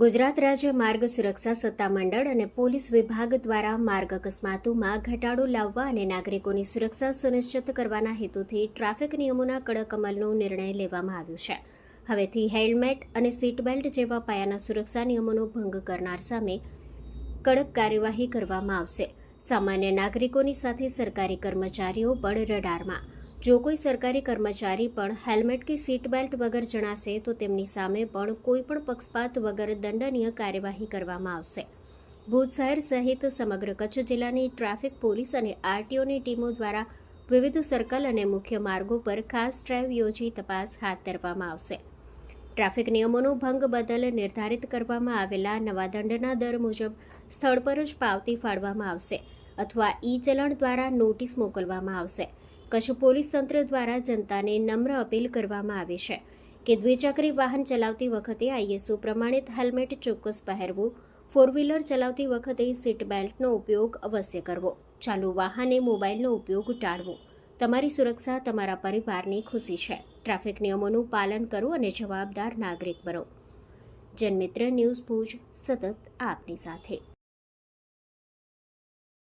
ગુજરાત રાજ્ય માર્ગ સુરક્ષા સત્તામંડળ અને પોલીસ વિભાગ દ્વારા માર્ગ અકસ્માતોમાં ઘટાડો લાવવા અને નાગરિકોની સુરક્ષા સુનિશ્ચિત કરવાના હેતુથી ટ્રાફિક નિયમોના કડક અમલનો નિર્ણય લેવામાં આવ્યો છે. હવેથી હેલ્મેટ અને સીટ બેલ્ટ જેવા પાયાના સુરક્ષા નિયમોનો ભંગ કરનાર સામે કડક કાર્યવાહી કરવામાં આવશે. સામાન્ય નાગરિકોની સાથે સરકારી કર્મચારીઓ પણ રડારમાં. જો કોઈ સરકારી કર્મચારી પણ હેલ્મેટ કે સીટ બેલ્ટ વગર જણાશે તો તેમની સામે પણ કોઈપણ પક્ષપાત વગર દંડનીય કાર્યવાહી કરવામાં આવશે. ભુજ શહેર સહિત સમગ્ર કચ્છ જિલ્લાની ટ્રાફિક પોલીસ અને આરટીઓની ટીમો દ્વારા વિવિધ સર્કલ અને મુખ્ય માર્ગો પર ખાસ ડ્રાઈવ યોજી તપાસ હાથ ધરવામાં આવશે. ટ્રાફિક નિયમોનો ભંગ બદલ નિર્ધારિત કરવામાં આવેલા નવા દંડના દર મુજબ સ્થળ પર જ પાવતી ફાળવવામાં આવશે અથવા ઈ-ચલણ દ્વારા નોટિસ મોકલવામાં આવશે. કચ્છ પોલીસ તંત્ર દ્વારા જનતાને નમ્ર અપીલ કરવામાં આવી છે કે દ્વિચક્રી વાહન ચલાવતી વખતે આઈએસઓ પ્રમાણિત હેલ્મેટ ચોક્કસ પહેરવું, ફોર વ્હીલર ચલાવતી વખતે સીટ બેલ્ટનો ઉપયોગ અવશ્ય કરવો, ચાલુ વાહને મોબાઈલનો ઉપયોગ ટાળવો. તમારી સુરક્ષા તમારા પરિવારની ખુશી છે. ટ્રાફિક નિયમોનું પાલન કરો અને જવાબદાર નાગરિક બનો. જનમિત્ર ન્યૂઝ ભુજ સતત આપની સાથે.